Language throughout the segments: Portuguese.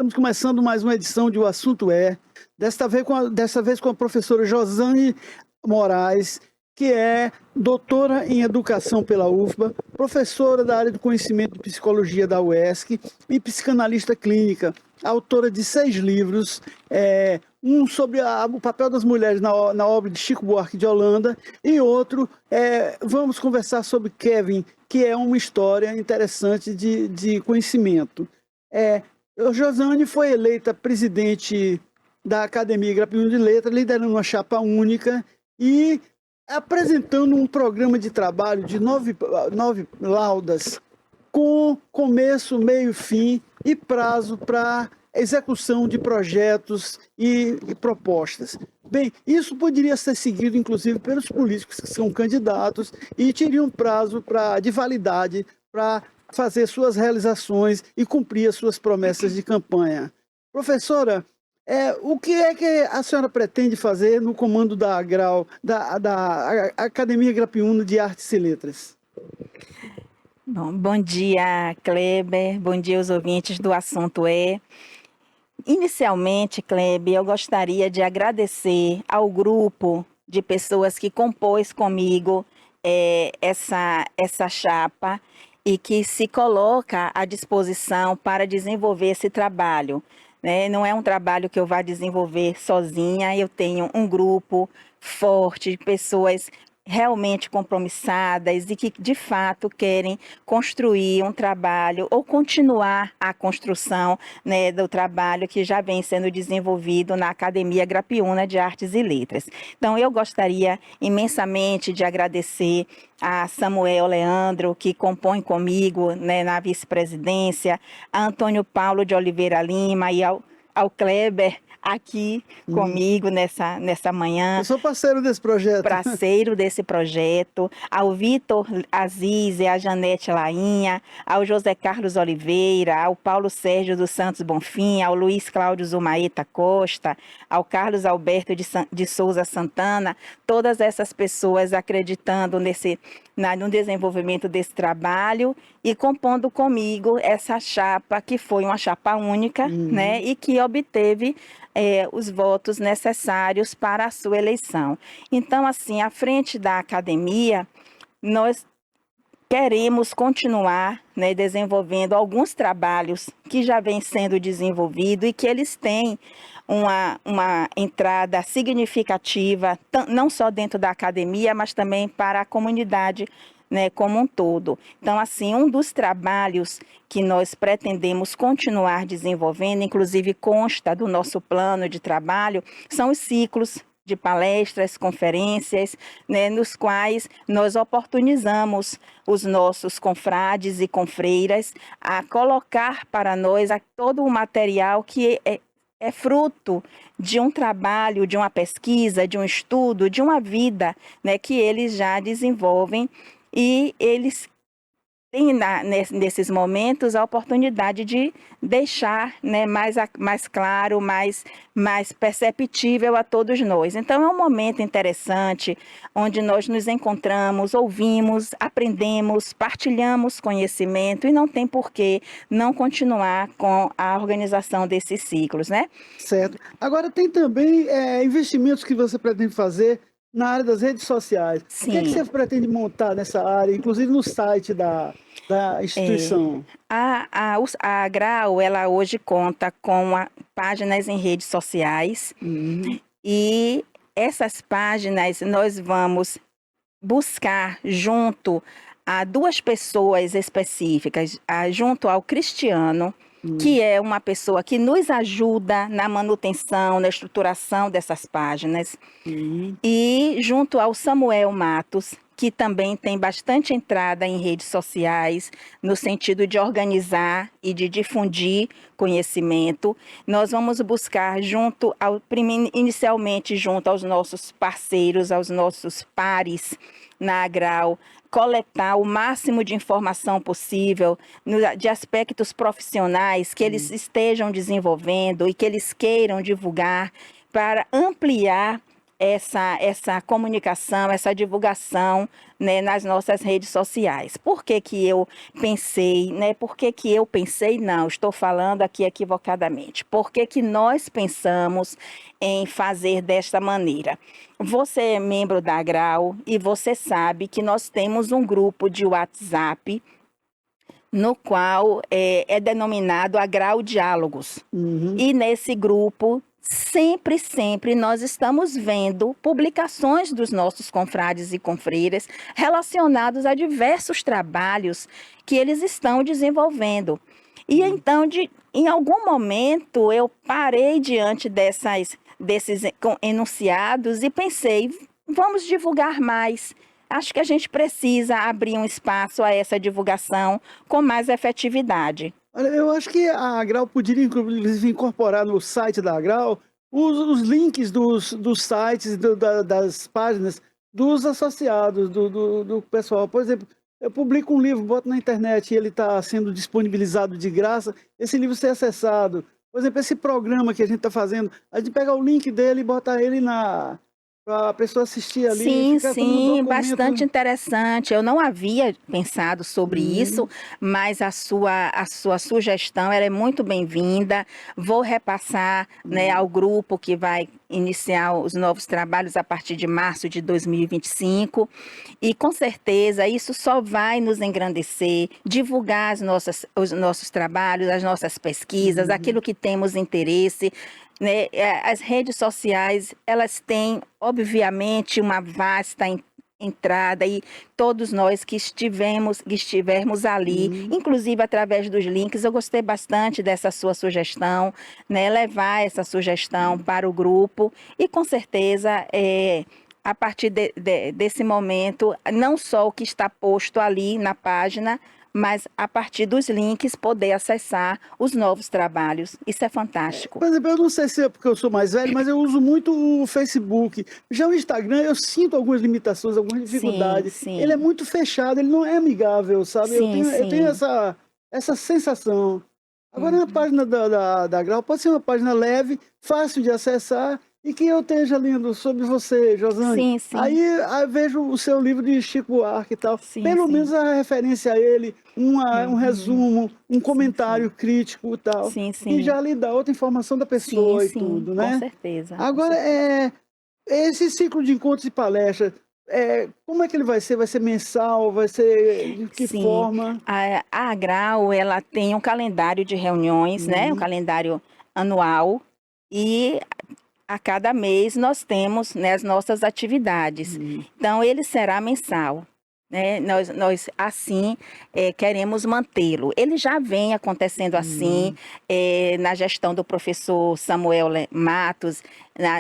Estamos começando mais uma edição de O Assunto É, desta vez com a professora Josane Moraes, que é doutora em Educação pela UFBA, professora da área do conhecimento de psicologia da UESC e psicanalista clínica, autora de 6 livros, um sobre o papel das mulheres na obra de Chico Buarque de Holanda e outro, vamos conversar sobre Kevin, que é uma história interessante de conhecimento. Josane foi eleita presidente da Academia Grapiúna de Letras, liderando uma chapa única e apresentando um programa de trabalho de 9 laudas, com começo, meio, fim e prazo para execução de projetos e propostas. Bem, isso poderia ser seguido, inclusive, pelos políticos que são candidatos e teriam prazo de validade para fazer suas realizações e cumprir as suas promessas de campanha. Professora, o que é que a senhora pretende fazer no comando da AGRAU, da Academia Grapiúna de Artes e Letras? Bom dia, Kleber. Bom dia aos ouvintes do Assunto É. Inicialmente, Kleber, eu gostaria de agradecer ao grupo de pessoas que compôs comigo essa chapa e que se coloca à disposição para desenvolver esse trabalho. Não é um trabalho que eu vá desenvolver sozinha, eu tenho um grupo forte de pessoas realmente compromissadas e que, de fato, querem construir um trabalho ou continuar a construção, do trabalho que já vem sendo desenvolvido na Academia Grapiúna de Artes e Letras. Então, eu gostaria imensamente de agradecer a Samuel Leandro, que compõe comigo, na vice-presidência, a Antônio Paulo de Oliveira Lima e ao Kleber, aqui comigo nessa manhã. Eu sou parceiro desse projeto. Parceiro desse projeto, ao Vitor Aziz e a Janete Lainha, ao José Carlos Oliveira, ao Paulo Sérgio dos Santos Bonfim, ao Luiz Cláudio Zumaeta Costa, ao Carlos Alberto de Souza Santana, todas essas pessoas acreditando no desenvolvimento desse trabalho e compondo comigo essa chapa, que foi uma chapa única, e que obteve os votos necessários para a sua eleição. Então, assim, à frente da academia, nós queremos continuar, desenvolvendo alguns trabalhos que já vêm sendo desenvolvidos e que eles têm uma entrada significativa, não só dentro da academia, mas também para a comunidade, como um todo. Então, assim, um dos trabalhos que nós pretendemos continuar desenvolvendo, inclusive consta do nosso plano de trabalho, são os ciclos de palestras, conferências, nos quais nós oportunizamos os nossos confrades e confreiras a colocar para nós todo o material que é fruto de um trabalho, de uma pesquisa, de um estudo, de uma vida, que eles já desenvolvem. E eles têm, nesses momentos, a oportunidade de deixar, mais claro, mais perceptível a todos nós. Então, é um momento interessante, onde nós nos encontramos, ouvimos, aprendemos, partilhamos conhecimento e não tem por que não continuar com a organização desses ciclos, Certo. Agora, tem também investimentos que você pretende fazer na área das redes sociais. Sim. O que é que você pretende montar nessa área, inclusive no site da instituição? A Grau, ela hoje conta com páginas em redes sociais e essas páginas nós vamos buscar junto a 2 pessoas específicas, junto ao Cristiano, que é uma pessoa que nos ajuda na manutenção, na estruturação dessas páginas, e junto ao Samuel Matos, que também tem bastante entrada em redes sociais, no sentido de organizar e de difundir conhecimento. Nós vamos buscar inicialmente junto aos nossos parceiros, aos nossos pares na Agrau, coletar o máximo de informação possível de aspectos profissionais que eles estejam desenvolvendo e que eles queiram divulgar para ampliar essa comunicação, essa divulgação, né, nas nossas redes sociais. Por que que eu pensei, né? Por que que eu pensei? Não, estou falando aqui equivocadamente. Por que que nós pensamos em fazer desta maneira? Você é membro da Grau e você sabe que nós temos um grupo de WhatsApp no qual é denominado Agrau Diálogos. Uhum. E nesse grupo, sempre nós estamos vendo publicações dos nossos confrades e confreiras relacionados a diversos trabalhos que eles estão desenvolvendo. E então, em algum momento, eu parei diante desses enunciados e pensei, vamos divulgar mais. Acho que a gente precisa abrir um espaço a essa divulgação com mais efetividade. Olha, eu acho que a Agrau poderia, inclusive, incorporar no site da Agrau os links dos sites, das páginas dos associados, do pessoal. Por exemplo, eu publico um livro, boto na internet e ele está sendo disponibilizado de graça, esse livro ser acessado. Por exemplo, esse programa que a gente está fazendo, a gente pega o link dele e bota ele para a pessoa assistir ali. Sim, bastante interessante. Eu não havia pensado sobre isso, mas a sua sugestão ela é muito bem-vinda. Vou repassar, né, ao grupo que vai iniciar os novos trabalhos a partir de março de 2025. E com certeza isso só vai nos engrandecer, divulgar os nossos trabalhos, as nossas pesquisas, aquilo que temos interesse. Né? As redes sociais, elas têm, obviamente, uma vasta entrada e todos nós que estivermos ali, inclusive através dos links, eu gostei bastante dessa sua sugestão, né? Levar essa sugestão para o grupo e com certeza a partir desse momento, não só o que está posto ali na página, mas a partir dos links poder acessar os novos trabalhos. Isso é fantástico. Por exemplo, eu não sei se é porque eu sou mais velho, mas eu uso muito o Facebook. Já o Instagram, eu sinto algumas limitações, algumas dificuldades. Sim. Ele é muito fechado, ele não é amigável, sabe? Eu tenho essa sensação. Agora, na página da Grau, pode ser uma página leve, fácil de acessar, e que eu esteja lendo sobre você, Josane. Sim. Aí eu vejo o seu livro de Chico Buarque e tal. Pelo menos a referência a ele, um resumo, um comentário crítico e tal. Sim. E já lhe dá outra informação da pessoa e tudo, né? Com certeza. Agora, esse ciclo de encontros e palestras, como é que ele vai ser? Vai ser mensal? Vai ser de que forma? A Agrau, ela tem um calendário de reuniões, né? Um calendário anual. E a cada mês nós temos, né, as nossas atividades. Então, ele será mensal. Né? Nós assim, queremos mantê-lo. Ele já vem acontecendo assim, na gestão do professor Samuel Matos,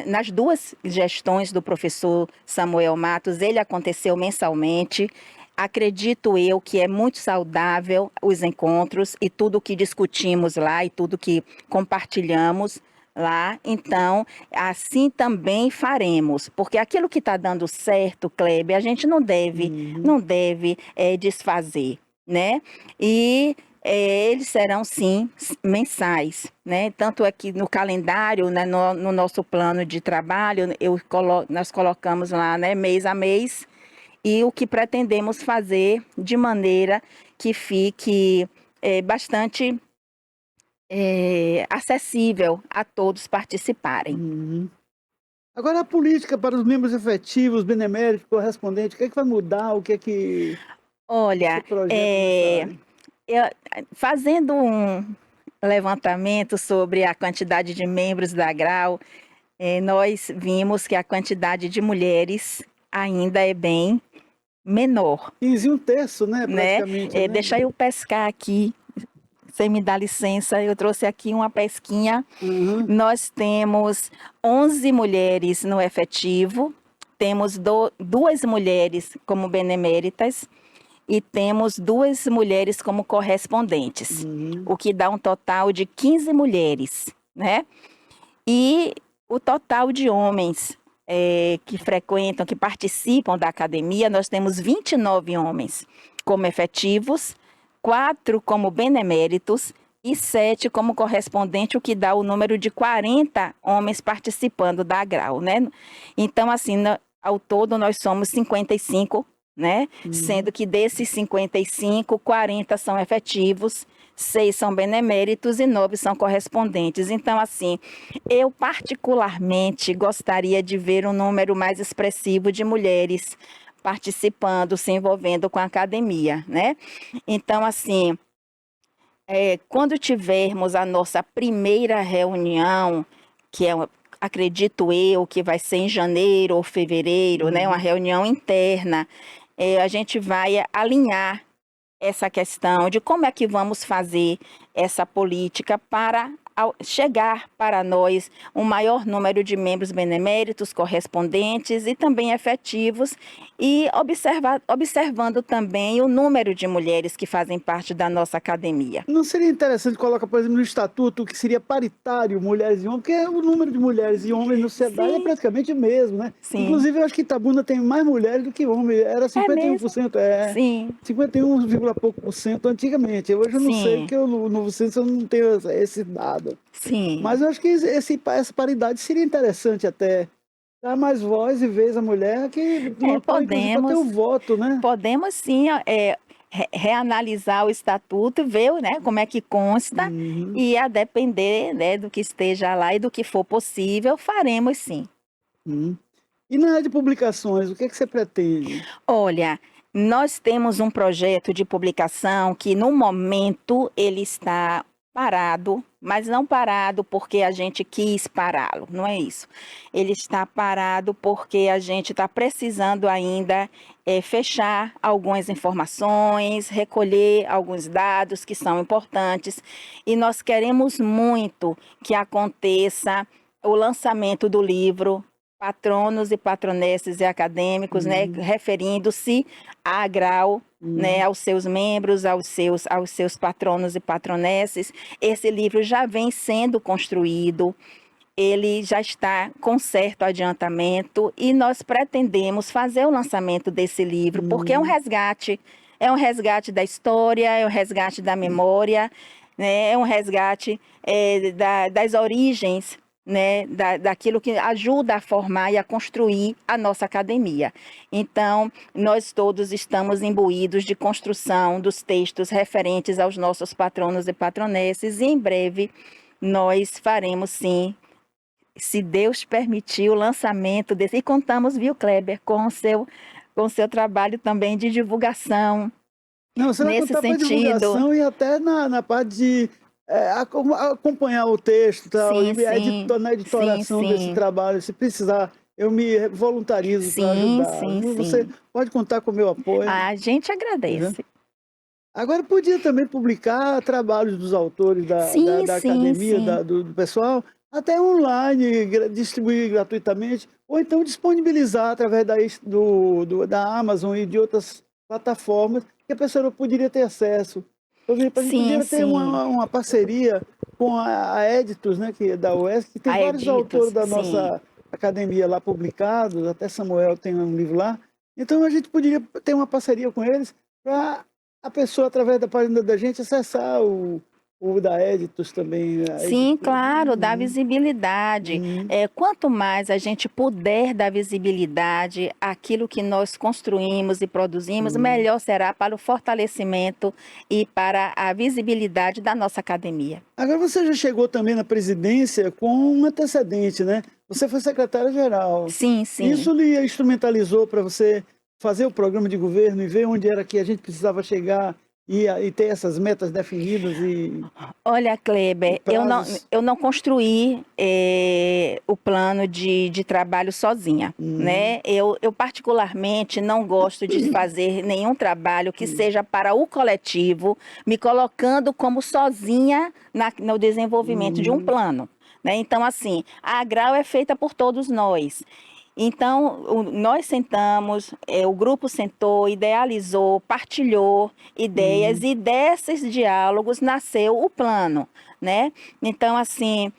nas duas gestões do professor Samuel Matos, ele aconteceu mensalmente. Acredito eu que é muito saudável os encontros e tudo que discutimos lá e tudo que compartilhamos lá, então, assim também faremos, porque aquilo que está dando certo, Kleber, a gente não deve desfazer, né? E eles serão, sim, mensais, né? Tanto é que no calendário, né, no nosso plano de trabalho, nós colocamos lá, né, mês a mês, e o que pretendemos fazer de maneira que fique bastante acessível a todos participarem. Agora, a política para os membros efetivos, beneméritos, correspondentes, o que é que vai mudar? O que é que Olha, fazendo um levantamento sobre a quantidade de membros da Grau, nós vimos que a quantidade de mulheres ainda é bem menor. 15 1/3, né, praticamente. Né? Deixa eu pescar aqui. Você me dá licença, eu trouxe aqui uma pesquinha. Nós temos 11 mulheres no efetivo, temos 2 mulheres como beneméritas e temos 2 mulheres como correspondentes, o que dá um total de 15 mulheres, né? E o total de homens que frequentam, que participam da academia, nós temos 29 homens como efetivos, 4 como beneméritos e 7 como correspondente, o que dá o número de 40 homens participando da AGRAU, né? Então, assim, ao todo nós somos 55, né? Sendo que desses 55, 40 são efetivos, 6 são beneméritos e 9 são correspondentes. Então, assim, eu particularmente gostaria de ver um número mais expressivo de mulheres participando, se envolvendo com a academia, né? Então, assim, quando tivermos a nossa primeira reunião, que é, acredito eu, que vai ser em janeiro ou fevereiro, né, uma reunião interna, a gente vai alinhar essa questão de como é que vamos fazer essa política para chegar para nós um maior número de membros beneméritos, correspondentes e também efetivos, e observando também o número de mulheres que fazem parte da nossa academia. Não seria interessante colocar, por exemplo, no estatuto que seria paritário mulheres e homens, porque o número de mulheres e homens no SEDAI é praticamente o mesmo, né? Sim. Inclusive, eu acho que Itabuna tem mais mulheres do que homens, era 51%, Sim. 51, pouco por cento antigamente. Hoje eu não sei, porque no Novo Censo eu não tenho esse dado. Sim. Mas eu acho que essa paridade seria interessante até. Dar mais voz e vez à mulher que podemos ter o voto, né? Podemos sim reanalisar o estatuto, ver, né, como é que consta, e a depender, né, do que esteja lá e do que for possível, faremos sim. E na área de publicações, o que é que você pretende? Olha, nós temos um projeto de publicação que no momento ele está parado, mas não parado porque a gente quis pará-lo, não é isso. Ele está parado porque a gente está precisando ainda fechar algumas informações, recolher alguns dados que são importantes, e nós queremos muito que aconteça o lançamento do livro Patronos e Patronesses e Acadêmicos, né, referindo-se à AGRAU, né, aos seus membros, aos seus patronos e patronesses. Esse livro já vem sendo construído, ele já está com certo adiantamento, e nós pretendemos fazer o lançamento desse livro, porque é um resgate da história, é um resgate da memória, né, é um resgate das origens, né, daquilo que ajuda a formar e a construir a nossa academia. Então, nós todos estamos imbuídos de construção dos textos referentes aos nossos patronos e patronesses, e em breve nós faremos sim, se Deus permitir, o lançamento desse. E contamos, viu, Kleber, com o seu trabalho também de divulgação. Não, você vai nesse contar para divulgação e até na parte de acompanhar o texto, tal, na editoração desse trabalho. Se precisar, eu me voluntarizo para ajudar. Você pode contar com o meu apoio. A gente agradece. Agora, podia também publicar trabalhos dos autores da academia, do pessoal, até online, distribuir gratuitamente, ou então disponibilizar através da Amazon e de outras plataformas que a pessoa poderia ter acesso. A gente poderia ter uma parceria com a Editus, né, que é da UESC, que tem vários autores da nossa academia lá publicados, até Samuel tem um livro lá. Então, a gente poderia ter uma parceria com eles para a pessoa, através da página da gente, acessar o da Editus também. Sim, claro, dá visibilidade. Quanto mais a gente puder dar visibilidade àquilo que nós construímos e produzimos, melhor será para o fortalecimento e para a visibilidade da nossa academia. Agora, você já chegou também na presidência com um antecedente, né? Você foi secretária-geral. Sim, sim. Isso lhe instrumentalizou para você fazer o programa de governo e ver onde era que a gente precisava chegar e ter essas metas definidas? Olha, Kleber, eu não construí o plano de trabalho sozinha, né? Eu particularmente não gosto de fazer nenhum trabalho que seja para o coletivo, me colocando como sozinha no desenvolvimento de um plano, né? Então, assim, a AGRAU é feita por todos nós. Então, nós sentamos, o grupo sentou, idealizou, partilhou ideias, e desses diálogos nasceu o plano, né? Então, assim,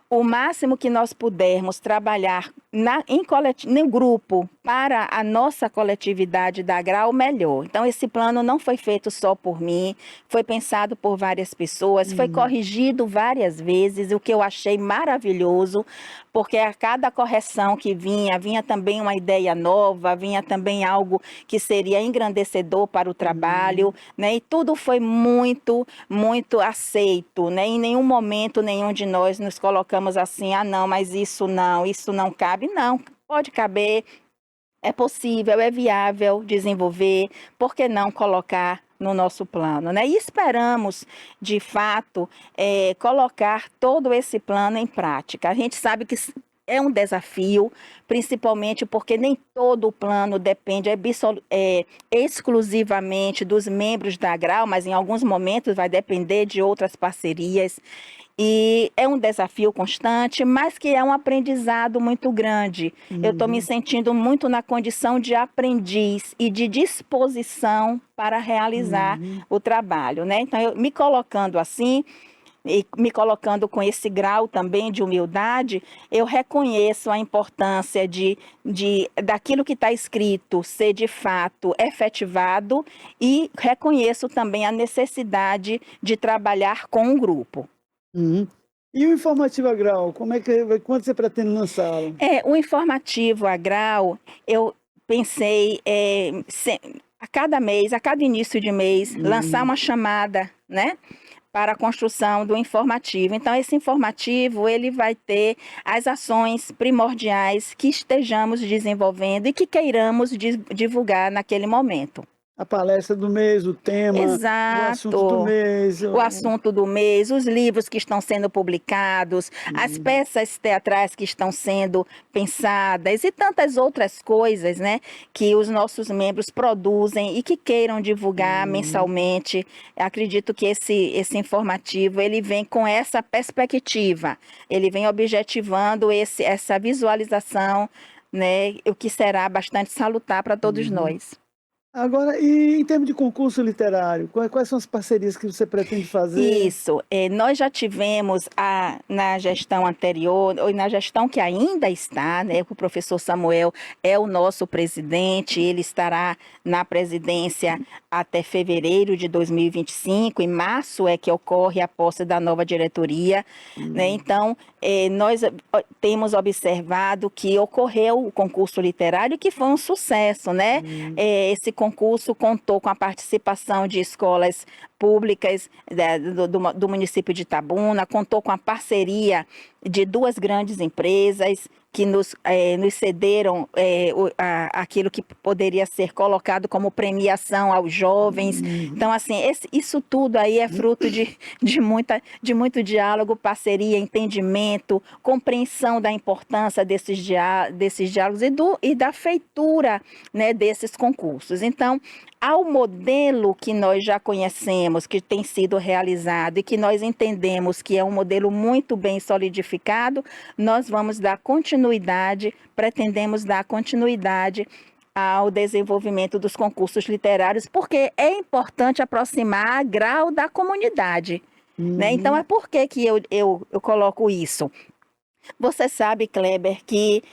o máximo que nós pudermos trabalhar no grupo, para a nossa coletividade da Grau melhor. Então, esse plano não foi feito só por mim, foi pensado por várias pessoas, foi corrigido várias vezes, o que eu achei maravilhoso, porque a cada correção que vinha também uma ideia nova, vinha também algo que seria engrandecedor para o trabalho, né? E tudo foi muito, muito aceito, né? Em nenhum momento, nenhum de nós nos colocamos assim, ah, não, mas isso não cabe. Não, pode caber, é possível, é viável desenvolver, por que não colocar no nosso plano, né? E esperamos, de fato, colocar todo esse plano em prática. A gente sabe que é um desafio, principalmente porque nem todo o plano depende exclusivamente dos membros da Grau, mas em alguns momentos vai depender de outras parcerias. E é um desafio constante, mas que é um aprendizado muito grande. Eu estou me sentindo muito na condição de aprendiz e de disposição para realizar o trabalho, né? Então, eu me colocando assim, e me colocando com esse grau também de humildade, eu reconheço a importância daquilo que está escrito ser de fato efetivado e reconheço também a necessidade de trabalhar com um grupo. E o informativo Agral, quando você pretende lançá-lo? O informativo Agral, eu pensei a cada mês, a cada início de mês, lançar uma chamada, né, para a construção do informativo. Então, esse informativo, ele vai ter as ações primordiais que estejamos desenvolvendo e que queiramos divulgar naquele momento. A palestra do mês, o tema, Exato. o assunto do mês. O assunto do mês, os livros que estão sendo publicados, as peças teatrais que estão sendo pensadas e tantas outras coisas, né, que os nossos membros produzem e que queiram divulgar mensalmente. Acredito que esse informativo, ele vem com essa perspectiva, ele vem objetivando essa visualização, né, o que será bastante salutar para todos nós. Agora, e em termos de concurso literário, quais são as parcerias que você pretende fazer? Isso, nós já tivemos na gestão anterior, ou na gestão que ainda está, né, o professor Samuel é o nosso presidente, ele estará na presidência até fevereiro de 2025, em março é que ocorre a posse da nova diretoria, né? Então, nós temos observado que ocorreu o concurso literário, que foi um sucesso, né? Esse concurso contou com a participação de escolas públicas do município de Itabuna, contou com a parceria de duas grandes empresas que nos cederam aquilo que poderia ser colocado como premiação aos jovens. Então, assim, isso tudo aí é fruto de muito diálogo, parceria, entendimento, compreensão da importância desses diálogos e da feitura, né, desses concursos. Então, ao modelo que nós já conhecemos, que tem sido realizado e que nós entendemos que é um modelo muito bem solidificado, nós vamos dar continuidade, pretendemos dar continuidade ao desenvolvimento dos concursos literários, porque é importante aproximar a Grau da comunidade, né? Então, é por que eu coloco isso? Você sabe, Kleber, que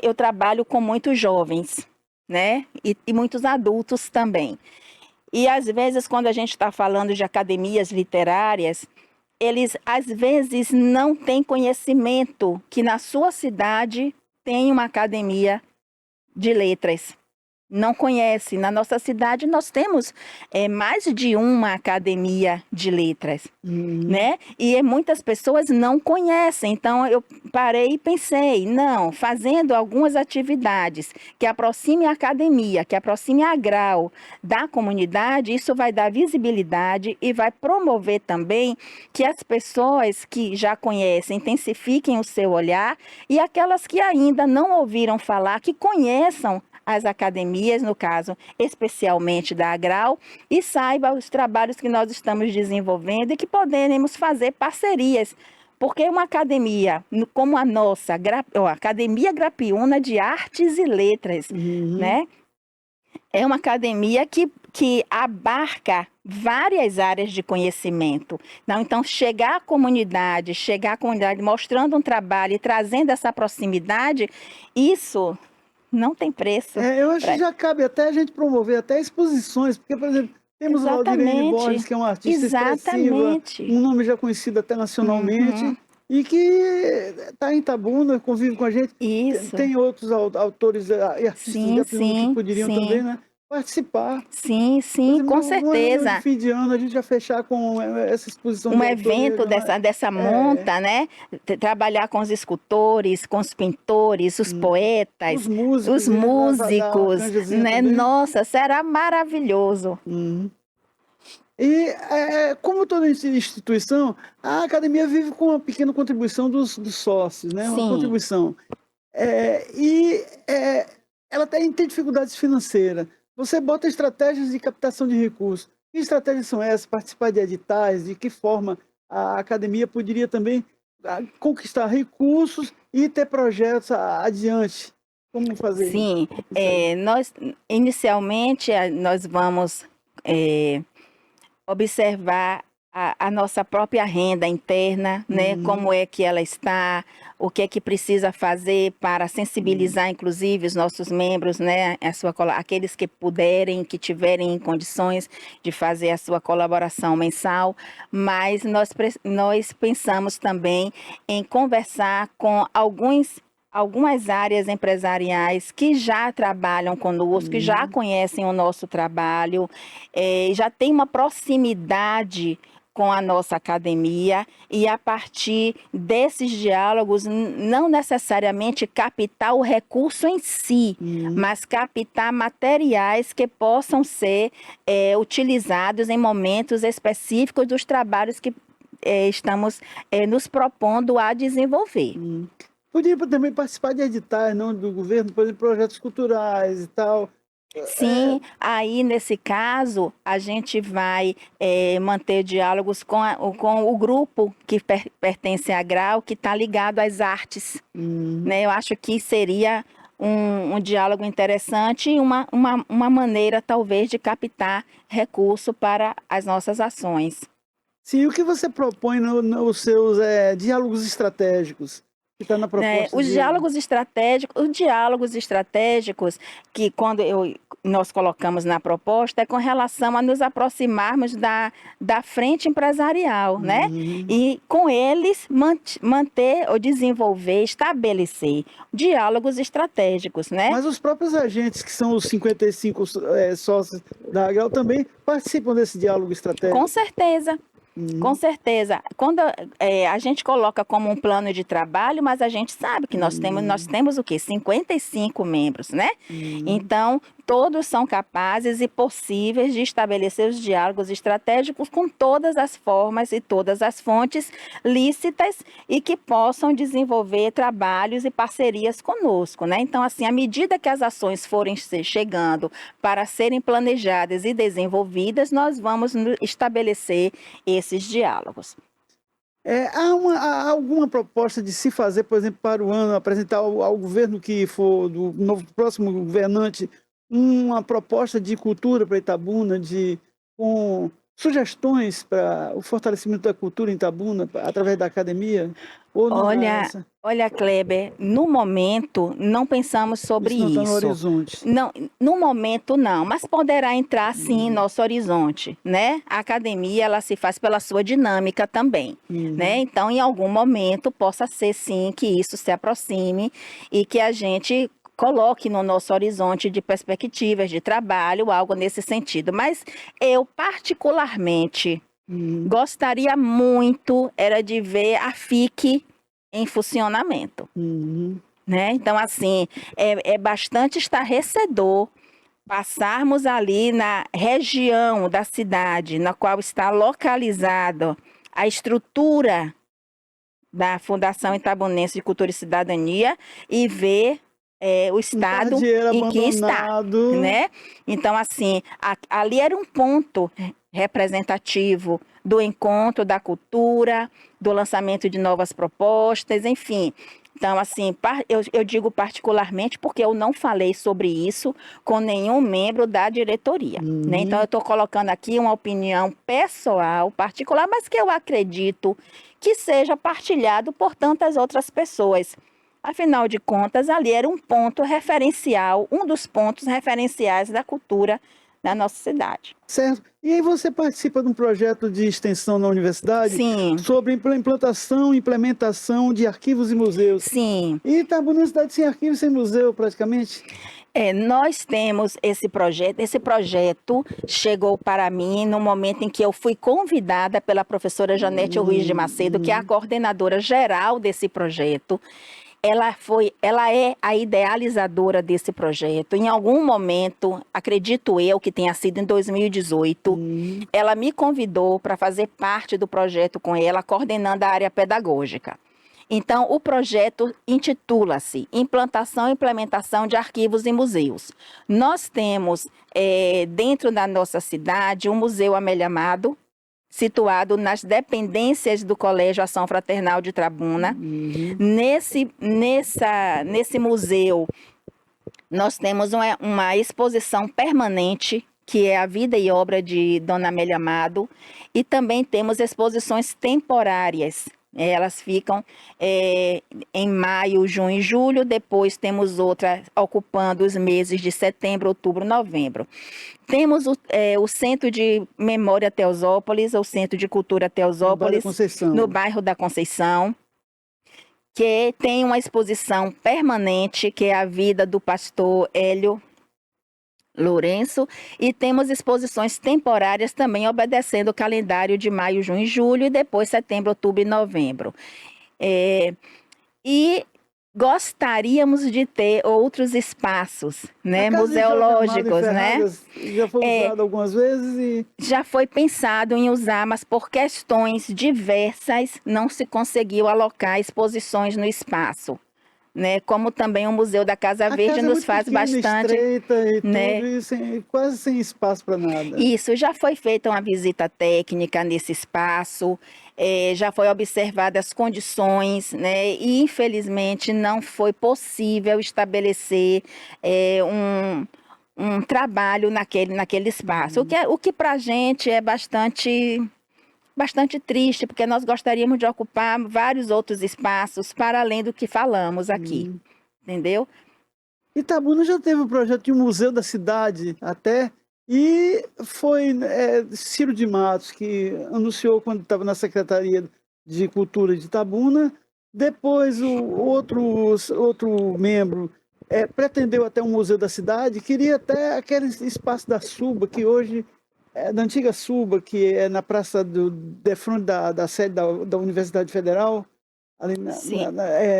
eu trabalho com muitos jovens, né? E muitos adultos também. E às vezes, quando a gente está falando de academias literárias, eles às vezes não têm conhecimento que na sua cidade tem uma academia de letras. Não conhece. Na nossa cidade nós temos mais de uma academia de letras, né? E muitas pessoas não conhecem. Então eu parei e pensei, não, fazendo algumas atividades que aproxime a academia, que aproxime a Grau da comunidade, isso vai dar visibilidade e vai promover também que as pessoas que já conhecem intensifiquem o seu olhar e aquelas que ainda não ouviram falar, que conheçam as academias, no caso, especialmente da Grau, e saiba os trabalhos que nós estamos desenvolvendo e que podemos fazer parcerias. Porque uma academia como a nossa, a Academia Grapiúna de Artes e Letras, né? É uma academia que abarca várias áreas de conhecimento. Não, então, chegar à comunidade mostrando um trabalho e trazendo essa proximidade, isso não tem preço. Eu acho que já cabe até a gente promover até exposições, porque, por exemplo, temos o Valdirene Borges, que é um artista expressiva, um nome já conhecido até nacionalmente, e que está em Itabuna, convive com a gente. Isso. Tem outros autores e artistas de Itabuna que poderiam também, né, participar. Sim, com certeza. No fim de ano, a gente já fechar com essa exposição. Um evento dessa monta, né? Trabalhar com os escultores, com os pintores, os poetas, os músicos, né? Nossa, será maravilhoso. E, como toda instituição, a academia vive com uma pequena contribuição dos sócios, né? Uma contribuição. Ela tem dificuldades financeiras. Você bota estratégias de captação de recursos. Que estratégias são essas? Participar de editais? De que forma a academia poderia também conquistar recursos e ter projetos adiante? Como fazer isso? Sim, nós inicialmente nós vamos observar a nossa própria renda interna, né? Como é que ela está, o que é que precisa fazer para sensibilizar, inclusive, os nossos membros, né? Aqueles que puderem, que tiverem em condições de fazer a sua colaboração mensal, mas nós pensamos também em conversar com algumas áreas empresariais que já trabalham conosco, que já conhecem o nosso trabalho, já tem uma proximidade com a nossa academia, e a partir desses diálogos, não necessariamente captar o recurso em si, mas captar materiais que possam ser utilizados em momentos específicos dos trabalhos que estamos nos propondo a desenvolver. Podia também participar de editais, não do governo, por exemplo, projetos culturais e tal. Sim, aí nesse caso a gente vai manter diálogos com o grupo que pertence à Grau, que está ligado às artes. Né? Eu acho que seria um diálogo interessante e uma maneira talvez de captar recurso para as nossas ações. Sim, o que você propõe nos seus diálogos estratégicos? Que está na proposta os diálogos estratégicos que nós colocamos na proposta é com relação a nos aproximarmos da frente empresarial, né? E com eles manter ou desenvolver, estabelecer diálogos estratégicos, né? Mas os próprios agentes, que são os 55 sócios da Agral, também participam desse diálogo estratégico? Com certeza. Com certeza. Quando a gente coloca como um plano de trabalho, mas a gente sabe que nós temos o quê? 55 membros, né? Então, todos são capazes e possíveis de estabelecer os diálogos estratégicos com todas as formas e todas as fontes lícitas e que possam desenvolver trabalhos e parcerias conosco, né? Então, assim, à medida que as ações forem chegando para serem planejadas e desenvolvidas, nós vamos estabelecer esses diálogos. Há alguma proposta de se fazer, por exemplo, para o ano, apresentar ao governo que for, do próximo governante, uma proposta de cultura para Itabuna, com sugestões para o fortalecimento da cultura em Itabuna, através da academia? Ou não? Olha, Kleber, no momento não pensamos sobre isso. Não está no horizonte. Não, no momento não, mas poderá entrar sim em nosso horizonte, né? A academia, ela se faz pela sua dinâmica também, né? Então, em algum momento, possa ser sim que isso se aproxime e que a gente coloque no nosso horizonte de perspectivas de trabalho, algo nesse sentido. Mas eu, particularmente, gostaria muito era de ver a FIC em funcionamento. Né? Então, assim, é bastante estarrecedor passarmos ali na região da cidade na qual está localizada a estrutura da Fundação Itabunense de Cultura e Cidadania e ver o estado em que está, né? Então, assim, ali era um ponto representativo do encontro da cultura, do lançamento de novas propostas, enfim. Então, assim, eu digo particularmente porque eu não falei sobre isso com nenhum membro da diretoria, né? Então, eu estou colocando aqui uma opinião pessoal, particular, mas que eu acredito que seja partilhado por tantas outras pessoas. Afinal de contas, ali era um ponto referencial, um dos pontos referenciais da cultura da nossa cidade. Certo. E aí você participa de um projeto de extensão na universidade Sim, sobre implantação e implementação de arquivos e museus. sim. E Itabuna é uma cidade sem arquivo e sem museu, praticamente. Nós temos esse projeto. Esse projeto chegou para mim no momento em que eu fui convidada pela professora Janete Ruiz de Macedo, que é a coordenadora geral desse projeto. Ela é a idealizadora desse projeto. Em algum momento, acredito eu que tenha sido em 2018, ela me convidou para fazer parte do projeto com ela, coordenando a área pedagógica. Então, o projeto intitula-se Implantação e Implementação de Arquivos e Museus. Nós temos, dentro da nossa cidade, um Museu Amélia Amado, situado nas dependências do Colégio Ação Fraternal de Itabuna. Nesse museu, nós temos uma exposição permanente, que é a vida e obra de Dona Amélia Amado, e também temos exposições temporárias. Elas ficam em maio, junho e julho, depois temos outra ocupando os meses de setembro, outubro, novembro. Temos o Centro de Memória Teosópolis, ou Centro de Cultura Teosópolis, no bairro da Conceição, que tem uma exposição permanente, que é a vida do pastor Hélio Lourenço, e temos exposições temporárias também obedecendo o calendário de maio, junho e julho, e depois setembro, outubro e novembro. E gostaríamos de ter outros espaços, né, museológicos, né? Já foi usado algumas vezes já foi pensado em usar, mas por questões diversas não se conseguiu alocar exposições no espaço. Né, como também o Museu da Casa Verde nos faz bastante, estreita e né? Tudo, quase sem espaço para nada. Isso, já foi feita uma visita técnica nesse espaço, já foi observadas as condições, né? E infelizmente não foi possível estabelecer um trabalho naquele espaço, o que para a gente é bastante triste, porque nós gostaríamos de ocupar vários outros espaços para além do que falamos aqui, entendeu? Itabuna já teve um projeto de um museu da cidade até, e foi Ciro de Matos que anunciou quando estava na Secretaria de Cultura de Itabuna. Depois o outro membro pretendeu até um museu da cidade, queria até aquele espaço da Suba, que hoje da antiga Suba, que é na praça de frente da sede da Universidade Federal, ali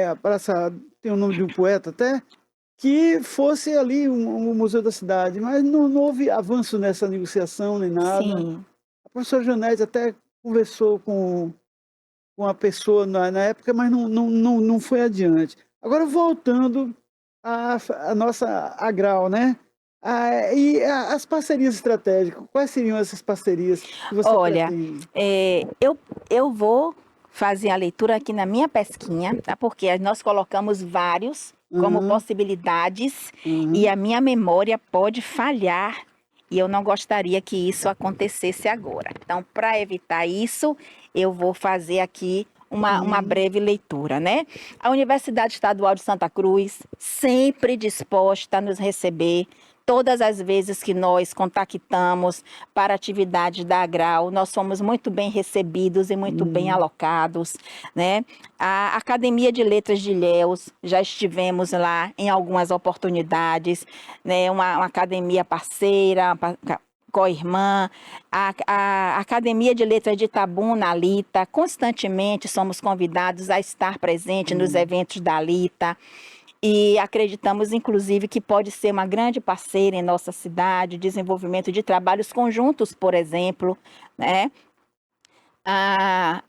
a praça tem o nome de um poeta até, que fosse ali um museu da cidade, mas não houve avanço nessa negociação nem nada. Sim. A professora Janete até conversou com a pessoa na época, mas não foi adiante. Agora, voltando à nossa Agral, né? E as parcerias estratégicas, quais seriam essas parcerias que você pretende? Eu vou fazer a leitura aqui na minha pesquinha, tá? Porque nós colocamos vários como possibilidades e a minha memória pode falhar e eu não gostaria que isso acontecesse agora. Então, para evitar isso, eu vou fazer aqui uma breve leitura, né? A Universidade Estadual de Santa Cruz, sempre disposta a nos receber. Todas as vezes que nós contactamos para atividade da Agral, nós somos muito bem recebidos e muito bem alocados, né? A Academia de Letras de Ilhéus, já estivemos lá em algumas oportunidades, né? Uma academia parceira, co-irmã, a Academia de Letras de Itabuna, Alita, constantemente somos convidados a estar presente nos eventos da Alita. E acreditamos, inclusive, que pode ser uma grande parceira em nossa cidade, desenvolvimento de trabalhos conjuntos, por exemplo, né? A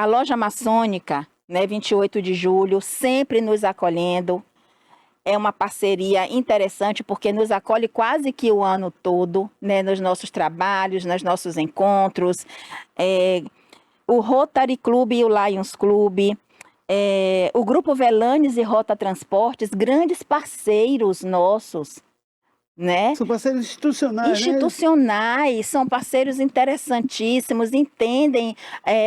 loja maçônica, né, 28 de julho, sempre nos acolhendo. É uma parceria interessante, porque nos acolhe quase que o ano todo, né, nos nossos trabalhos, nos nossos encontros. O Rotary Club e o Lions Club, O Grupo Velanes e Rota Transportes, grandes parceiros nossos, né? São parceiros institucionais, Institucionais, são parceiros interessantíssimos, entendem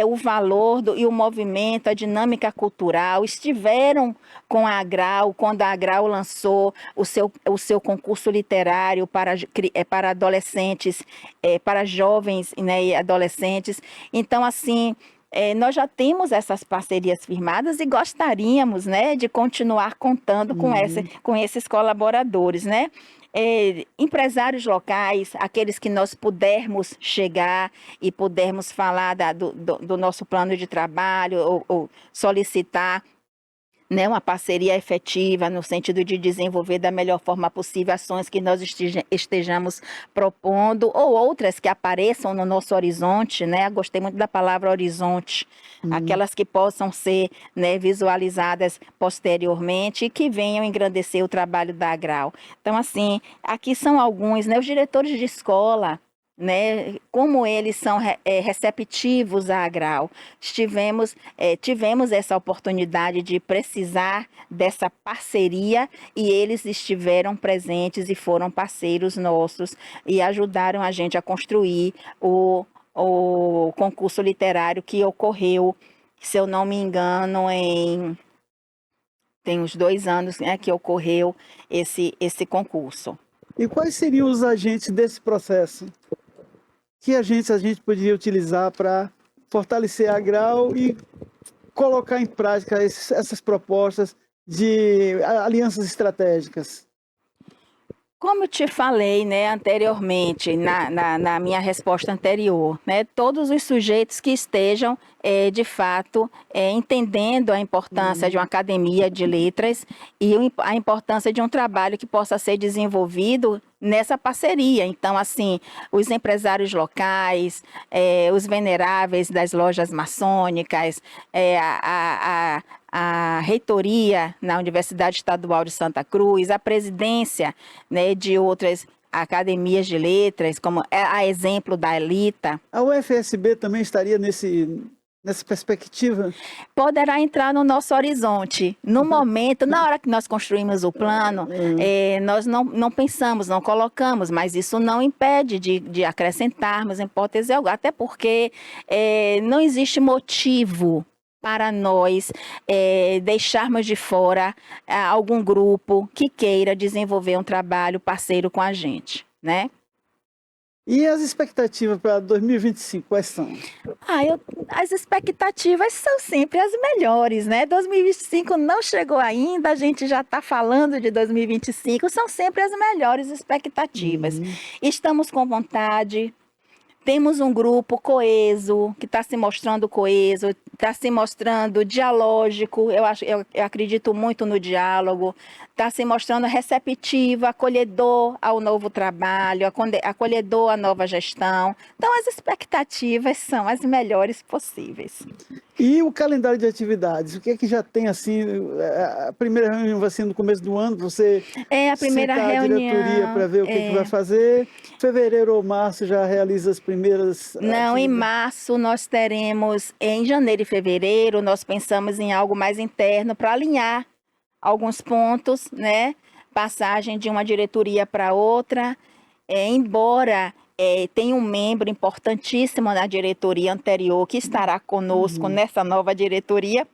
o valor e o movimento, a dinâmica cultural, estiveram com a Agrau, quando a Agrau lançou o seu concurso literário para adolescentes, para jovens, né, e adolescentes. Então, assim, nós já temos essas parcerias firmadas e gostaríamos, né, de continuar contando com esses colaboradores, né? Empresários locais, aqueles que nós pudermos chegar e pudermos falar do nosso plano de trabalho ou solicitar, né, uma parceria efetiva no sentido de desenvolver da melhor forma possível ações que nós estejamos propondo ou outras que apareçam no nosso horizonte, né? Gostei muito da palavra horizonte, aquelas que possam ser, né, visualizadas posteriormente e que venham engrandecer o trabalho da Agrau. Então, assim, aqui são alguns, né, os diretores de escola, né, como eles são receptivos à Agrau. Tivemos essa oportunidade de precisar dessa parceria e eles estiveram presentes e foram parceiros nossos e ajudaram a gente a construir o concurso literário que ocorreu, se eu não me engano, tem uns 2 anos, né, que ocorreu esse concurso. E quais seriam os agentes desse processo? Que agentes a gente poderia utilizar para fortalecer a Agrau e colocar em prática essas propostas de alianças estratégicas? Como eu te falei, né, anteriormente, na minha resposta anterior, né, todos os sujeitos que estejam, de fato, entendendo a importância de uma academia de letras e a importância de um trabalho que possa ser desenvolvido nessa parceria. Então, assim, os empresários locais, os veneráveis das lojas maçônicas, a reitoria na Universidade Estadual de Santa Cruz, a presidência, né, de outras academias de letras, como a exemplo da Elita. A UFSB também estaria nessa perspectiva? Poderá entrar no nosso horizonte. No momento, na hora que nós construímos o plano, nós não pensamos, não colocamos, mas isso não impede de acrescentarmos em hipótese alguma, até porque não existe motivo para nós deixarmos de fora algum grupo que queira desenvolver um trabalho parceiro com a gente, né? E as expectativas para 2025, quais são? As expectativas são sempre as melhores, né? 2025 não chegou ainda, a gente já está falando de 2025, são sempre as melhores expectativas. Estamos com vontade. Temos um grupo coeso, que está se mostrando coeso, está se mostrando dialógico, eu acredito muito no diálogo, está se mostrando receptivo, acolhedor ao novo trabalho, acolhedor à nova gestão. Então, as expectativas são as melhores possíveis. E o calendário de atividades? O que é que já tem, assim, a primeira reunião vai ser no começo do ano, você a primeira sentar reunião, a diretoria para ver o que vai fazer? Fevereiro ou março já realiza as primeiras Não, em atividades? março nós teremos, em janeiro e fevereiro, nós pensamos em algo mais interno para alinhar alguns pontos, né? Passagem de uma diretoria para outra, embora tenha um membro importantíssimo na diretoria anterior que estará conosco nessa nova diretoria,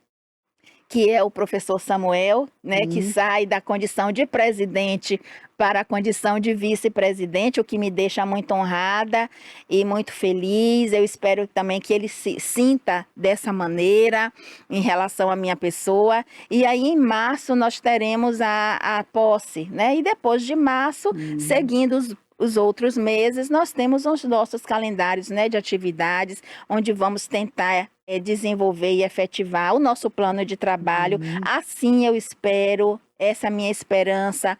que é o professor Samuel, né, que sai da condição de presidente para a condição de vice-presidente, o que me deixa muito honrada e muito feliz. Eu espero também que ele se sinta dessa maneira em relação à minha pessoa. E aí, em março, nós teremos a posse, né? E depois de março, seguindo os outros meses, nós temos os nossos calendários, né, de atividades, onde vamos tentar desenvolver e efetivar o nosso plano de trabalho. Assim eu espero, essa é a minha esperança,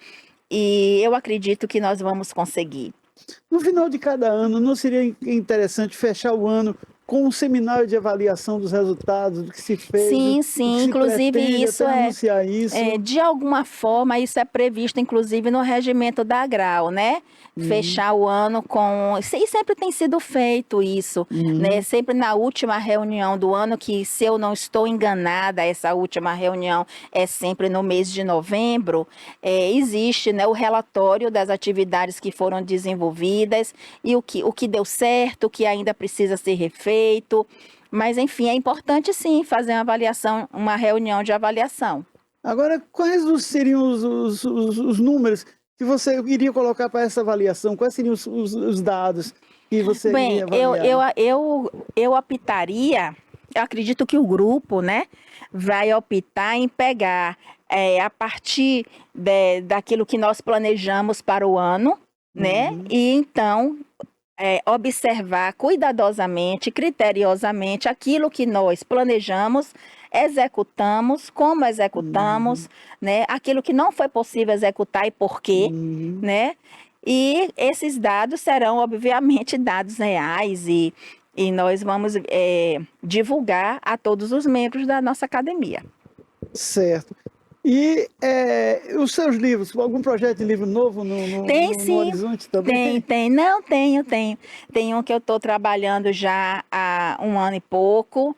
e eu acredito que nós vamos conseguir. No final de cada ano, não seria interessante fechar o ano com um seminário de avaliação dos resultados, do que se fez, Sim, do sim, que se inclusive pretende isso até anunciar isso. de alguma forma, isso é previsto, inclusive, no regimento da Agrau, né? Fechar o ano com... E sempre tem sido feito isso, né? Sempre na última reunião do ano, que, se eu não estou enganada, essa última reunião é sempre no mês de novembro, existe, né, o relatório das atividades que foram desenvolvidas e o que deu certo, o que ainda precisa ser refeito. Mas, enfim, é importante, sim, fazer uma avaliação, uma reunião de avaliação. Agora, quais seriam os números que você iria colocar para essa avaliação? Quais seriam os dados que você Bem, iria avaliar? eu optaria, eu acredito que o grupo, né, vai optar em pegar a partir daquilo que nós planejamos para o ano, né, e então observar cuidadosamente, criteriosamente aquilo que nós planejamos, executamos, como executamos, né? Aquilo que não foi possível executar e por quê, né? E esses dados serão, obviamente, dados reais e nós vamos divulgar a todos os membros da nossa academia. Certo. E os seus livros, algum projeto de livro novo Tem no sim, horizonte também? não, tenho. Tem um que eu estou trabalhando já há um ano e pouco.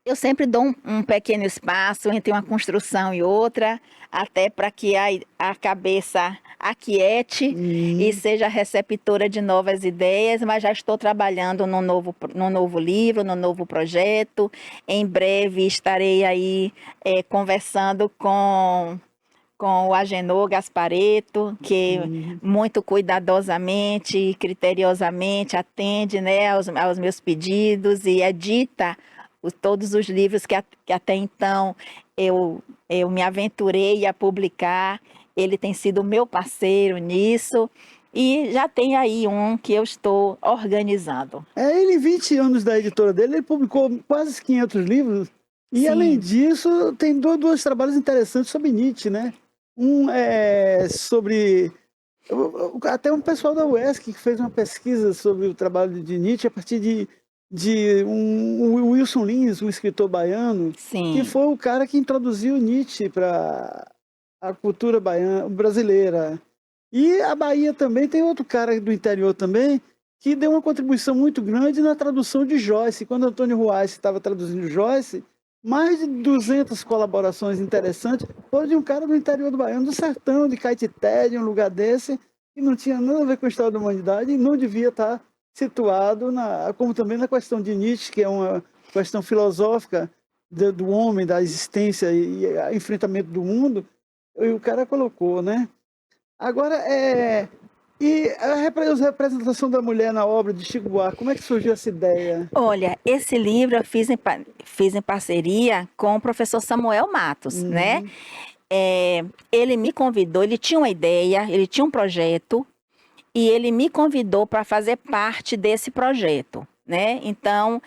Eu sempre dou um pequeno espaço entre uma construção e outra, até para que a cabeça aquiete e seja receptora de novas ideias, mas já estou trabalhando no novo livro, no novo projeto. Em breve estarei aí conversando com o Agenor Gaspareto, que muito cuidadosamente e criteriosamente atende, né, aos meus pedidos e edita todos os livros que até então eu me aventurei a publicar. Ele tem sido meu parceiro nisso e já tem aí um que eu estou organizando. Ele, 20 anos da editora dele, ele publicou quase 500 livros. E, Sim. além disso, tem dois trabalhos interessantes sobre Nietzsche, né? Um é sobre... Até um pessoal da UESC que fez uma pesquisa sobre o trabalho de Nietzsche a partir de um Wilson Lins, um escritor baiano, Sim. que foi o cara que introduziu Nietzsche para a cultura brasileira. E a Bahia também tem outro cara do interior também, que deu uma contribuição muito grande na tradução de Joyce. Quando Antônio Ruais estava traduzindo Joyce, mais de 200 colaborações interessantes foram de um cara do interior do Baiano, do sertão, de Caetité, de um lugar desse, que não tinha nada a ver com a história da humanidade e não devia estar situado, como também na questão de Nietzsche, que é uma questão filosófica do homem, da existência e enfrentamento do mundo, e o cara colocou, né? Agora, e a representação da mulher na obra de Chico Buarque, como é que surgiu essa ideia? Olha, esse livro eu fiz em parceria com o professor Samuel Matos, né? Ele me convidou, ele tinha uma ideia, ele tinha um projeto, e ele me convidou para fazer parte desse projeto, né? Então,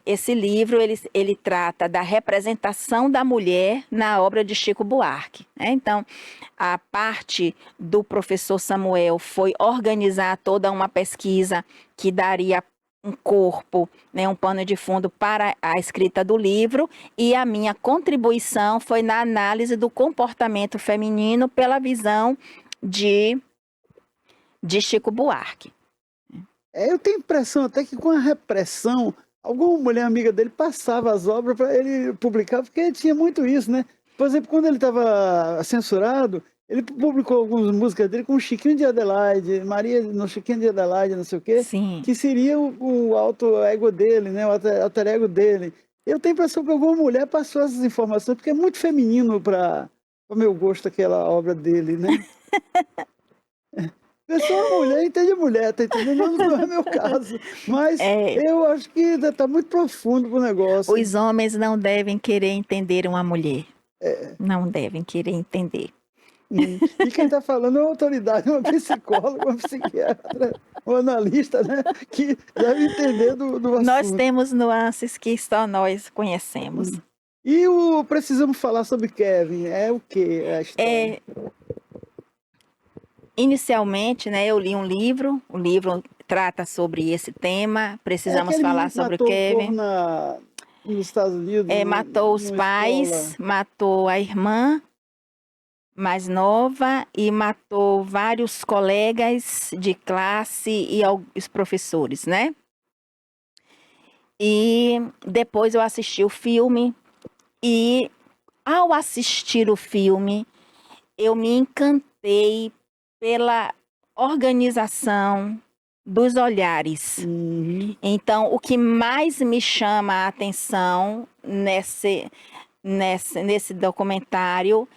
esse livro, ele trata da representação da mulher na obra de Chico Buarque, né? Então, a parte do professor Samuel foi organizar toda uma pesquisa que daria um corpo, né, um pano de fundo para a escrita do livro, e a minha contribuição foi na análise do comportamento feminino pela visão de Chico Buarque. Eu tenho a impressão até que com a repressão, alguma mulher amiga dele passava as obras para ele publicar, porque tinha muito isso, né? Por exemplo, quando ele estava censurado, ele publicou algumas músicas dele com o Chiquinho de Adelaide, Maria no Chiquinho de Adelaide, não sei o quê, Sim. que seria o alter ego dele, né? O alter ego dele. Eu tenho a impressão que alguma mulher passou essas informações, porque é muito feminino para o meu gosto aquela obra dele, né? Eu sou uma mulher, entende mulher, tá entendendo? Não é meu caso. Mas eu acho que está muito profundo pro negócio. Os homens não devem querer entender uma mulher. Não devem querer entender. E quem está falando é uma autoridade, uma psicóloga, uma psiquiatra, um analista, né? Que deve entender do assunto. Nós temos nuances que só nós conhecemos. E precisamos falar sobre Kevin. É o quê? É a história? Inicialmente, né, eu li um livro, o livro trata sobre esse tema. É Precisamos aquele menino falar que sobre o matou o povo Kevin. nos Estados Unidos, Matou os numa pais, escola. matou a irmã mais nova e matou vários colegas de classe e os professores, né? E depois eu assisti o filme e ao assistir o filme eu me encantei pela organização dos olhares. Uhum. Então, o que mais me chama a atenção nesse documentário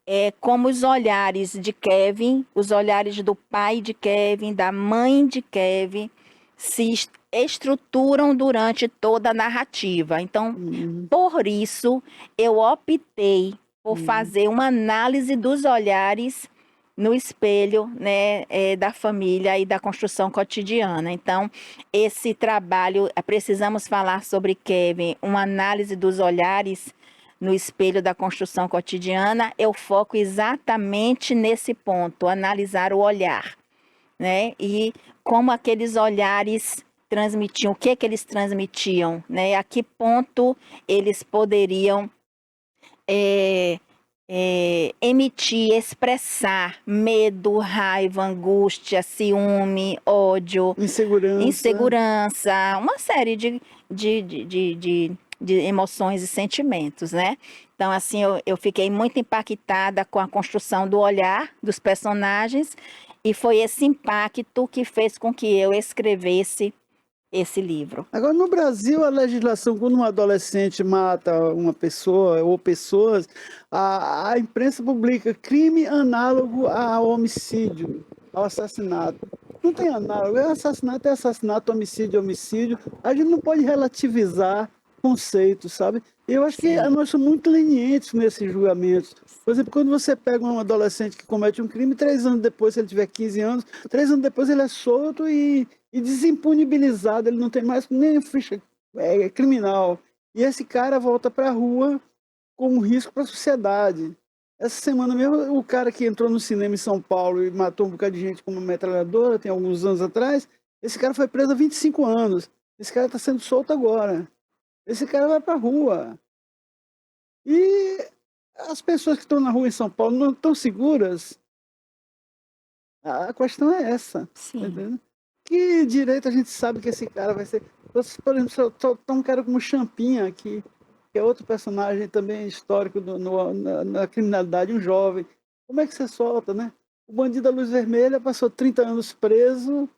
é como os olhares de Kevin, os olhares do pai de Kevin, da mãe de Kevin, se estruturam durante toda a narrativa. Então, Uhum. por isso, eu optei por Uhum. fazer uma análise dos olhares no espelho, né, da família e da construção cotidiana. Então, esse trabalho, precisamos falar sobre Kevin, uma análise dos olhares no espelho da construção cotidiana. Eu foco exatamente nesse ponto, analisar o olhar, né, e como aqueles olhares transmitiam, o que que eles transmitiam, né, a que ponto eles poderiam é, emitir, expressar medo, raiva, angústia, ciúme, ódio, Insegurança. insegurança, uma série de emoções e sentimentos, né? Então, assim, eu fiquei muito impactada com a construção do olhar dos personagens e foi esse impacto que fez com que eu escrevesse esse livro. Agora, no Brasil, a legislação, quando um adolescente mata uma pessoa ou pessoas, a imprensa publica crime análogo ao homicídio, ao assassinato. Não tem análogo, é assassinato, homicídio é homicídio. A gente não pode relativizar conceitos, sabe? Eu acho que Sim, nós somos muito lenientes nesses julgamentos. Por exemplo, quando você pega um adolescente que comete um crime, 3 anos depois, se ele tiver 15 anos, 3 anos depois ele é solto e desempunibilizado, ele não tem mais nem ficha criminal. E esse cara volta para a rua com um risco para a sociedade. Essa semana mesmo, o cara que entrou no cinema em São Paulo e matou um bocado de gente com uma metralhadora, tem alguns anos atrás, esse cara foi preso há 25 anos. Esse cara está sendo solto agora. Esse cara vai para a rua. E as pessoas que estão na rua em São Paulo não estão seguras. A questão é essa, tá sim, entendendo? Que direito a gente sabe que esse cara vai ser. Você, por exemplo, tá um cara como Champinha aqui, que é outro personagem também histórico na criminalidade, um jovem. Como é que você solta, né? O bandido da luz vermelha passou 30 anos preso,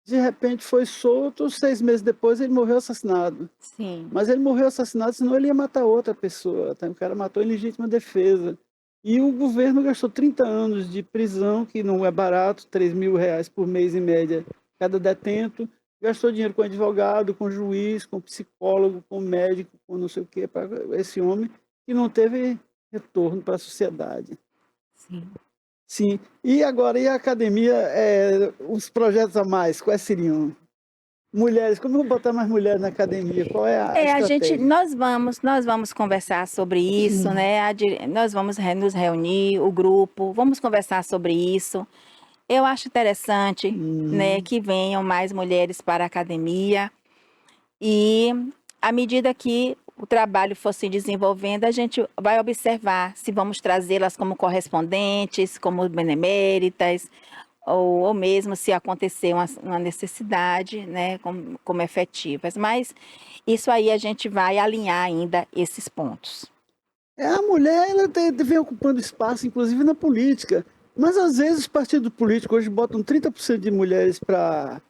de repente foi solto, 6 meses depois ele morreu assassinado. sim, Mas ele morreu assassinado, senão ele ia matar outra pessoa. Tá? O cara matou em legítima defesa. E o governo gastou 30 anos de prisão, que não é barato, R$ 3.000 por mês em média, cada detento. Gastou dinheiro com advogado, com juiz, com psicólogo, com médico, com não sei o quê, para esse homem que não teve retorno para a sociedade. sim. Sim. E agora, e a academia, os projetos a mais, quais seriam? Mulheres, como eu vou botar mais mulheres na academia? Qual é a estratégia? Nós vamos conversar sobre isso, né? Nós vamos nos reunir, o grupo, vamos conversar sobre isso. Eu acho interessante, né, Hum. que venham mais mulheres para a academia e à medida que o trabalho for se desenvolvendo, a gente vai observar se vamos trazê-las como correspondentes, como beneméritas, ou mesmo se acontecer uma necessidade, né, como efetivas. Mas isso aí a gente vai alinhar ainda esses pontos. A mulher ela vem ocupando espaço, inclusive na política. Mas às vezes os partidos políticos hoje botam 30% de mulheres para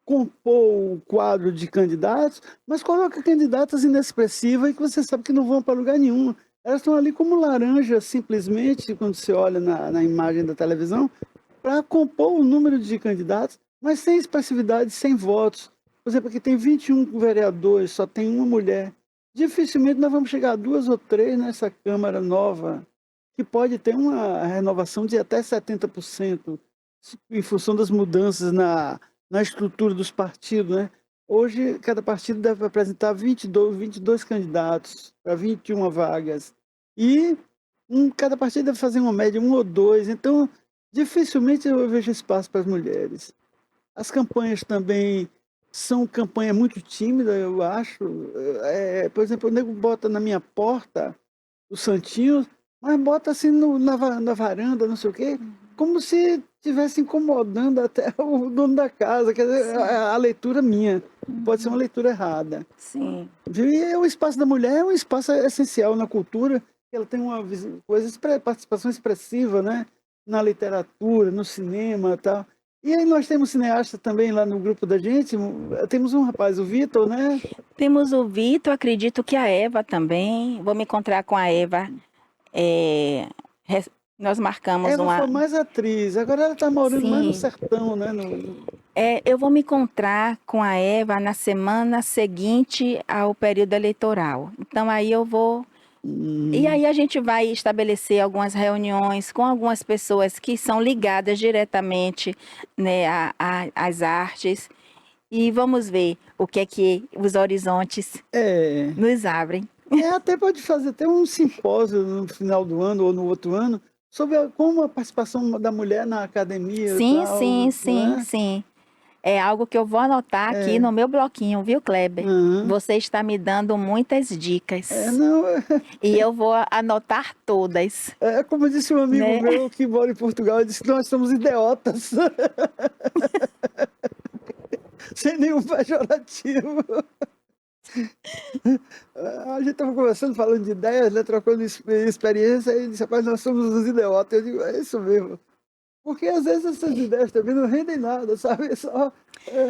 compor o quadro de candidatos, mas coloca candidatas inexpressivas e que você sabe que não vão para lugar nenhum. Elas estão ali como laranja, simplesmente, quando você olha na imagem da televisão, para compor o número de candidatos, mas sem expressividade, sem votos. Por exemplo, aqui tem 21 vereadores, só tem uma mulher. Dificilmente nós vamos chegar a 2 ou 3 nessa Câmara nova, que pode ter uma renovação de até 70%, em função das mudanças na estrutura dos partidos, né? Hoje, cada partido deve apresentar 22 candidatos para 21 vagas. E cada partido deve fazer uma média, um ou dois. Então, dificilmente eu vejo espaço para as mulheres. As campanhas também são campanhas muito tímidas, eu acho. Por exemplo, o nego bota na minha porta o santinho, mas bota assim na varanda, não sei o quê, como se estivesse incomodando até o dono da casa. Quer dizer, Sim. a leitura minha pode ser uma Uhum. leitura errada. Sim. Viu? E o espaço da mulher é um espaço essencial na cultura, ela tem uma participação expressiva, né? Na literatura, no cinema e tal. E aí nós temos cineasta também lá no grupo da gente, temos um rapaz, o Vitor, né? Temos o Vitor, acredito que a Eva também. Vou me encontrar com a Eva. Nós marcamos Eva foi uma. mais atriz, agora ela está morando mais no Sim. sertão, né? Eu vou me encontrar com a Eva na semana seguinte ao período eleitoral. Então aí eu vou. E aí a gente vai estabelecer algumas reuniões com algumas pessoas que são ligadas diretamente, né, às artes. E vamos ver o que é que os horizontes É, nos abrem. até pode fazer até um simpósio no final do ano ou no outro ano sobre como a participação da mulher na academia e Sim, tal, sim, não sim, é? sim. É algo que eu vou anotar aqui É, no meu bloquinho, viu, Kleber? aham. Você está me dando muitas dicas Não, e eu vou anotar todas, como disse um amigo né? meu que mora em Portugal, ele disse que nós somos idiotas, sem nenhum pejorativo. A gente estava conversando, falando de ideias, né, trocando experiência, e ele disse, rapaz, nós somos os idiotas. Eu digo, é isso mesmo. Porque às vezes essas ideias também não rendem nada, sabe?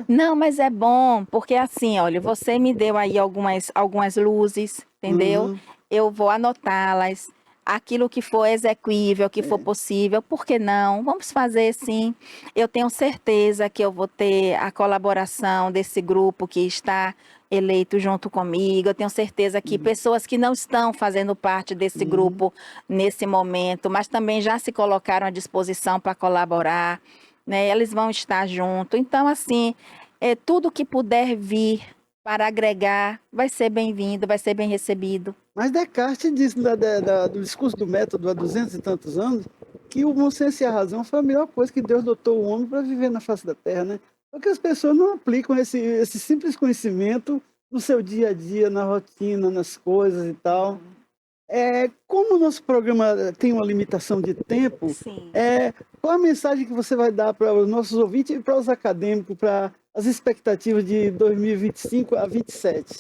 Não, mas é bom, porque assim, olha, você me deu aí algumas luzes, entendeu? Uhum, Eu vou anotá-las. Aquilo que for execuível, que for possível, por que não? Vamos fazer sim. Eu tenho certeza que eu vou ter a colaboração desse grupo que está eleito junto comigo. Eu tenho certeza que pessoas que não estão fazendo parte desse uhum. grupo nesse momento, mas também já se colocaram à disposição para colaborar, né? Eles vão estar junto. Então, assim, tudo que puder vir para agregar vai ser bem-vindo, vai ser bem recebido. Mas Descartes disse do discurso do método há 200 e tantos anos que o bom senso e a razão foi a melhor coisa que Deus dotou o homem para viver na face da terra, né? Porque as pessoas não aplicam esse simples conhecimento no seu dia a dia, na rotina, nas coisas e tal. Como o nosso programa tem uma limitação de tempo, Sim. qual a mensagem que você vai dar para os nossos ouvintes e para os acadêmicos, para as expectativas de 2025 a 27?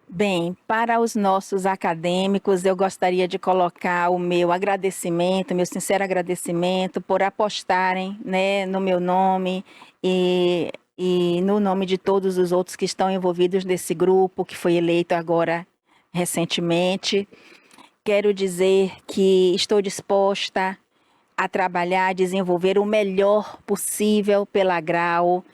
Bem, para os nossos acadêmicos, eu gostaria de colocar o meu agradecimento, meu sincero agradecimento por apostarem, né, no meu nome e no nome de todos os outros que estão envolvidos nesse grupo, que foi eleito agora recentemente. Quero dizer que estou disposta a trabalhar, a desenvolver o melhor possível pela Grau,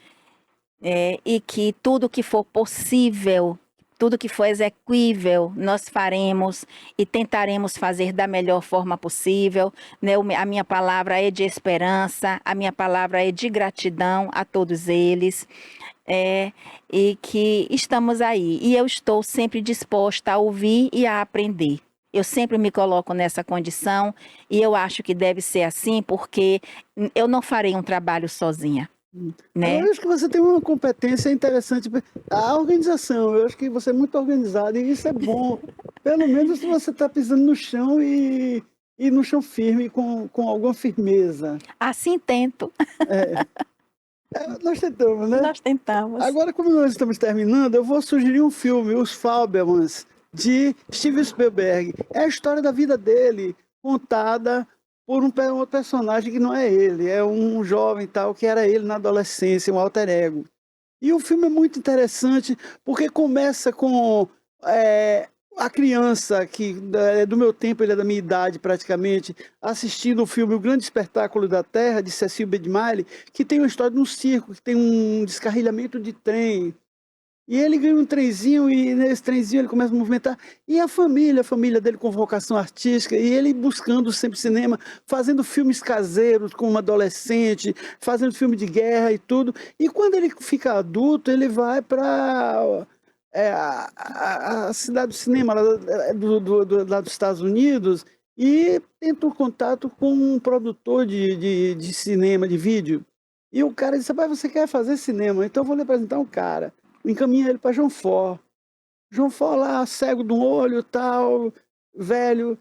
e que tudo que for possível, tudo que for execuível, nós faremos e tentaremos fazer da melhor forma possível, né? A minha palavra é de esperança, a minha palavra é de gratidão a todos eles, e que estamos aí. E eu estou sempre disposta a ouvir e a aprender. Eu sempre me coloco nessa condição e eu acho que deve ser assim porque eu não farei um trabalho sozinha, Agora, né? eu acho que você tem uma competência interessante. A organização, eu acho que você é muito organizado e isso é bom. Pelo menos você está pisando no chão e no chão firme, com alguma firmeza. Assim tento. Nós tentamos, né? Nós tentamos. Agora, como nós estamos terminando, eu vou sugerir um filme, Os Fabelmans, de Steven Spielberg. É a história da vida dele, contada por um personagem que não é ele, é um jovem tal, que era ele na adolescência, um alter ego. E o filme é muito interessante porque começa com a criança, que é do meu tempo, ele é da minha idade praticamente, assistindo o filme O Grande Espetáculo da Terra, de Cecil B. DeMille, que tem uma história de um circo, que tem um descarrilhamento de trem. E ele ganha um trenzinho e nesse trenzinho ele começa a movimentar. E a família dele com vocação artística, e ele buscando sempre cinema, fazendo filmes caseiros como adolescente, fazendo filme de guerra e tudo. E quando ele fica adulto, ele vai para a cidade do cinema lá, lá dos Estados Unidos e tenta um contato com um produtor de cinema, de vídeo. E o cara disse: "Rapaz, você quer fazer cinema? Então eu vou lhe apresentar um cara". Encaminha ele para João Fort. João Fort lá, cego de um olho, tal, velho.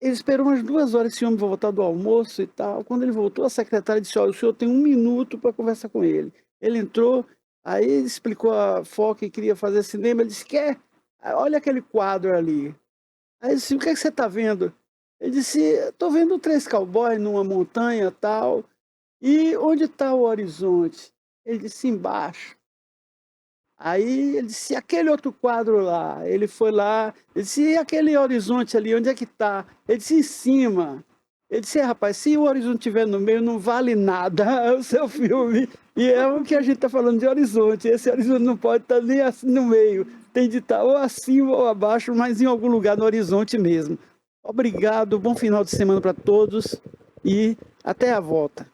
Ele esperou umas 2 horas esse homem voltar do almoço e tal. Quando ele voltou, a secretária disse: "Olha, o senhor tem 1 minuto para conversar com ele". Ele entrou, aí ele explicou a Fort que queria fazer cinema. Ele disse: "Quer? Olha aquele quadro ali". Aí ele disse: "O que é que você está vendo?". Ele disse: "Estou vendo 3 cowboys numa montanha, tal. E onde está o horizonte?". Ele disse: "Embaixo". Aí ele disse: "E aquele outro quadro lá?". Ele foi lá, ele disse: "E aquele horizonte ali, onde é que está?". Ele disse: "Em cima". Ele disse: "É, rapaz, se o horizonte estiver no meio, não vale nada o seu filme". E é o que a gente está falando de horizonte. Esse horizonte não pode estar nem assim no meio. Tem de estar ou acima ou abaixo, mas em algum lugar no horizonte mesmo. Obrigado, bom final de semana para todos e até a volta.